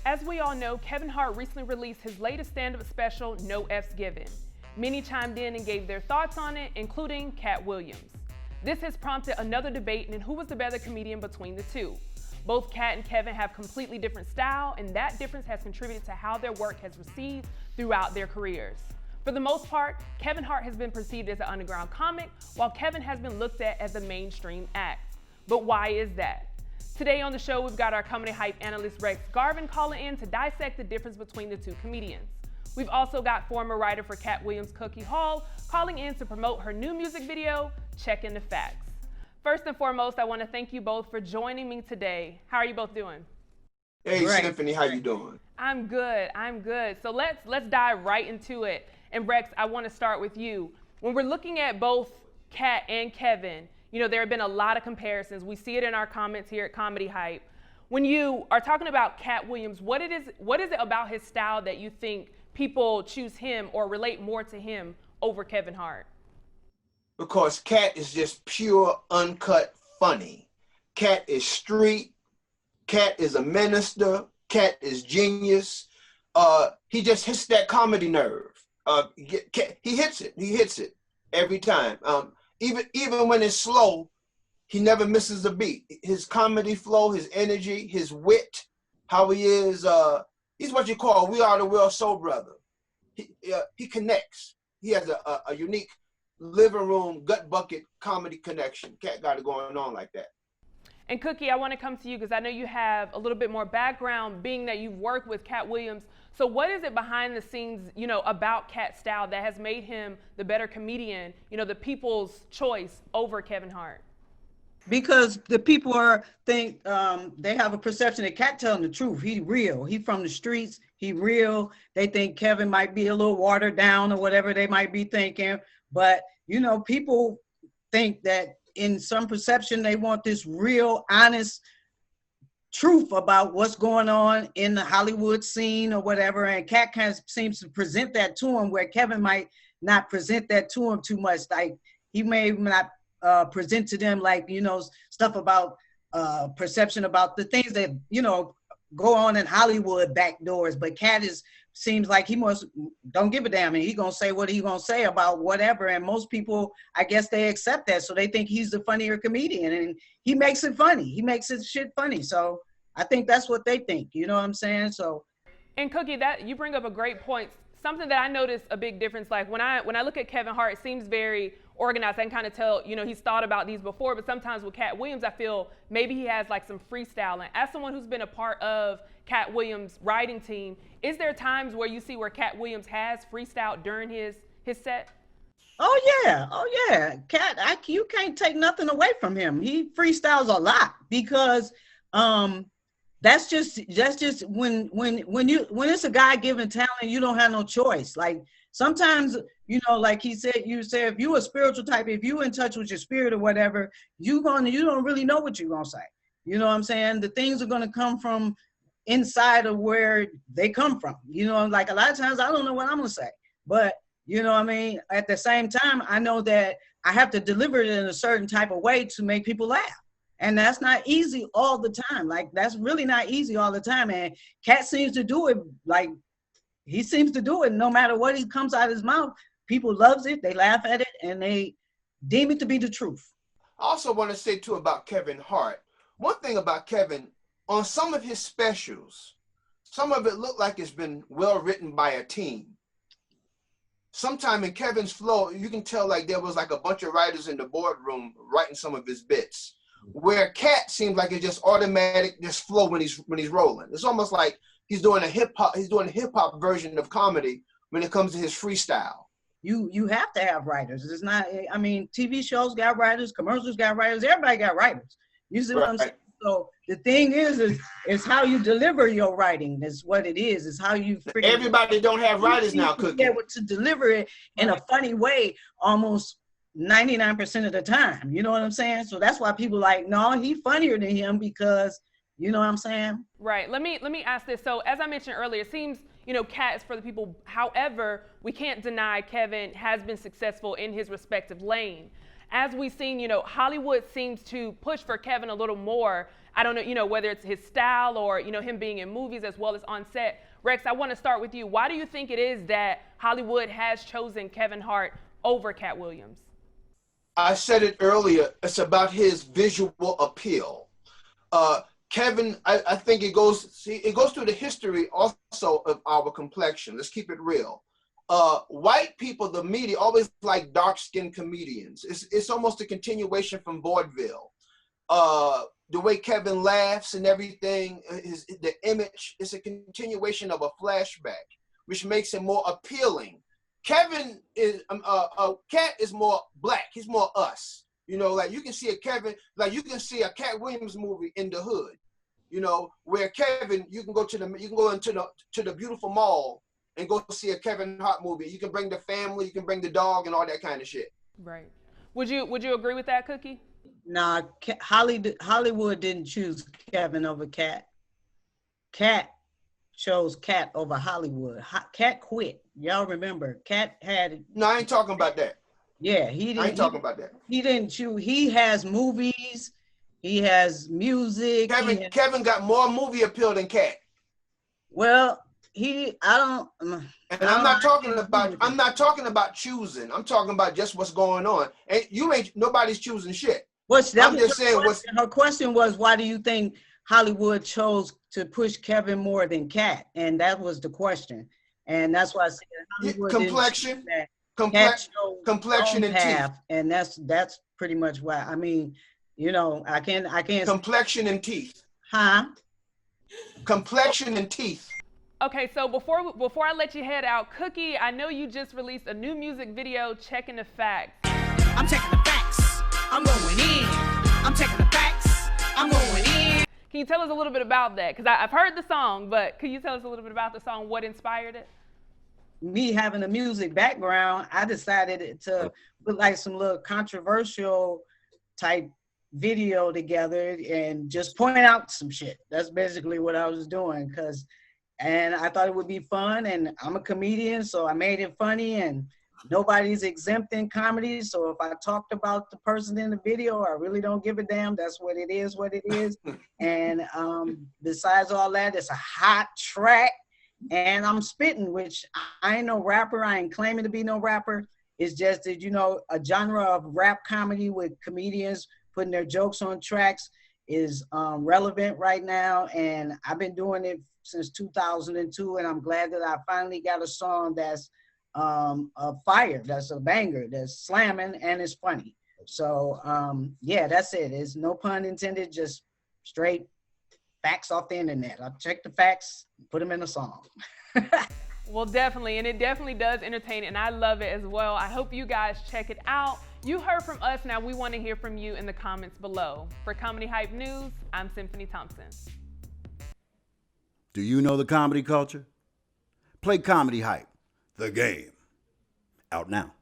As we all know, Kevin Hart recently released his latest stand-up special, No F's Given. Many chimed in and gave their thoughts on it, including Katt Williams. This has prompted another debate in who was the better comedian between the two. Both Katt and Kevin have completely different style, and that difference has contributed to how their work has received throughout their careers. For the most part, Kevin Hart has been perceived as an underground comic, while Kevin has been looked at as a mainstream act. But why is that? Today on the show, we've got our comedy hype analyst Rex Garvin calling in to dissect the difference between the two comedians. We've also got former writer for Katt Williams, Cookie Hall, calling in to promote her new music video, Checking the Facts. First and foremost, I want to thank you both for joining me today. How are you both doing? Hey, Symphony, how you doing? I'm good. So let's dive right into it. And Rex, I want to start with you. When we're looking at both Katt and Kevin, you know, there have been a lot of comparisons. We see it in our comments here at Comedy Hype. When you are talking about Katt Williams, what is it about his style that you think people choose him or relate more to him over Kevin Hart? Because Katt is just pure, uncut funny. Katt is street. Katt is a minister. Katt is genius. He just hits that comedy nerve. He hits it every time. Even when it's slow, he never misses a beat. His comedy flow, his energy, his wit, how he is, he's what you call a we are the world soul brother. He connects. He has a unique living room, gut bucket comedy connection. Katt got it going on like that. And Cookie, I want to come to you because I know you have a little bit more background being that you've worked with Katt Williams. So what is it behind the scenes, you know, about Katt's style that has made him the better comedian, you know, the people's choice over Kevin Hart? Because the people think they have a perception that Katt telling the truth. He real. He from the streets. He real. They think Kevin might be a little watered down or whatever they might be thinking. But, you know, people think that in some perception, they want this real, honest truth about what's going on in the Hollywood scene or whatever. And Katt kind of seems to present that to him where Kevin might not present that to him too much. Like he may not present to them like, you know, stuff about perception about the things that, you know, go on in Hollywood back doors. But Katt seems like he don't give a damn, and he gonna say what he gonna say about whatever. And most people, I guess, they accept that, so they think he's the funnier comedian, and he makes it funny. He makes his shit funny. So I think that's what they think. You know what I'm saying? So. And Cookie, that you bring up a great point. Something that I noticed a big difference. Like when I look at Kevin Hart, it seems very organized. I can kind of tell, you know, he's thought about these before. But sometimes with Katt Williams, I feel maybe he has like some freestyling. As someone who's been a part of Katt Williams' writing team, is there times where you see where Katt Williams has freestyled during his set? Oh yeah. Katt, you can't take nothing away from him. He freestyles a lot because that's just when it's a God given talent, you don't have no choice. Like sometimes, you know, like you said, if you a spiritual type, if you in touch with your spirit or whatever, you don't really know what you're gonna say. You know what I'm saying? The things are gonna come from inside of where they come from. You know, like a lot of times I don't know what I'm gonna say, but you know what I mean? At the same time, I know that I have to deliver it in a certain type of way to make people laugh. And that's not easy all the time. Like that's really not easy all the time. And Katt seems to do it, like he seems to do it no matter what he comes out of his mouth. People loves it, they laugh at it, and they deem it to be the truth. I also want to say too about Kevin Hart. One thing about Kevin, on some of his specials, some of it looked like it's been well written by a team. Sometime in Kevin's flow, you can tell like there was like a bunch of writers in the boardroom writing some of his bits. Where Katt seems like it's just automatic, just flow when he's rolling. It's almost like he's doing a hip hop version of comedy when it comes to his freestyle. You have to have writers. It's not, I mean, TV shows got writers, commercials got writers, everybody got writers. You see what I'm saying? So the thing is how you deliver your writing. That's what it is. It's how you everybody don't have writers now, Cookie. Be able to deliver it in a funny way almost 99% of the time. You know what I'm saying? So that's why people like, no, he's funnier than him because, you know what I'm saying? Right. Let me ask this. So as I mentioned earlier, it seems, you know, Katt is for the people. However, we can't deny Kevin has been successful in his respective lane. As we've seen, you know, Hollywood seems to push for Kevin a little more I don't know, whether it's his style or, him being in movies as well as on set. Rex, I want to start with you. Why do you think it is that Hollywood has chosen Kevin Hart over Katt Williams? I said it earlier, it's about his visual appeal. Kevin, I think it goes through the history also of our complexion. Let's keep it real. White people, the media, always like dark-skinned comedians. It's almost a continuation from vaudeville. The way Kevin laughs and everything, the image, is a continuation of a flashback, which makes him more appealing. Katt is more black. He's more us. Like you can see a Katt Williams movie in the hood. Where Kevin, you can go into the beautiful mall and go see a Kevin Hart movie. You can bring the family, you can bring the dog, and all that kind of shit. Right. Would you agree with that, Cookie? Nah, Hollywood didn't choose Kevin over Katt. Katt chose Katt over Hollywood. Katt quit. Y'all remember? Katt had. No, I ain't talking about that. Yeah, he didn't. I ain't talking about that. He didn't choose. He has movies. He has music. Kevin got more movie appeal than Katt. Well, I'm not talking about choosing. I'm talking about just what's going on. And nobody's choosing shit. Her question was, why do you think Hollywood chose to push Kevin more than Katt? And that was the question. And that's why I said Hollywood complexion and teeth. And that's pretty much why. I mean, I can't. Complexion and teeth. Huh? Complexion and teeth. Okay, so before I let you head out, Cookie, I know you just released a new music video, Checking the Facts. I'm checking the facts. I'm going in. I'm checking the facts. I'm going in. Can you tell us a little bit about that? Because I've heard the song, but can you tell us a little bit about the song? What inspired it? Me having a music background, I decided to put like some little controversial type video together and just point out some shit. That's basically what I was doing, and I thought it would be fun, and I'm a comedian, so I made it funny, and nobody's exempt in comedy, so if I talked about the person in the video, I really don't give a damn. That's what it is. And besides all that, it's a hot track, and I'm spitting, which I ain't no rapper. I ain't claiming to be no rapper. It's just that, a genre of rap comedy with comedians putting their jokes on tracks is relevant right now, and I've been doing it since 2002, and I'm glad that I finally got a song that's a fire, that's a banger, that's slamming, and it's funny. So yeah, that's it. It's no pun intended, just straight facts off the internet. I'll check the facts, put them in a song. Well, definitely, and it definitely does entertain, and I love it as well. I hope you guys check it out. You heard from us, now we want to hear from you in the comments below. For Comedy Hype News, I'm Symphony Thompson. Do you know the comedy culture? Play Comedy Hype, the game. Out now.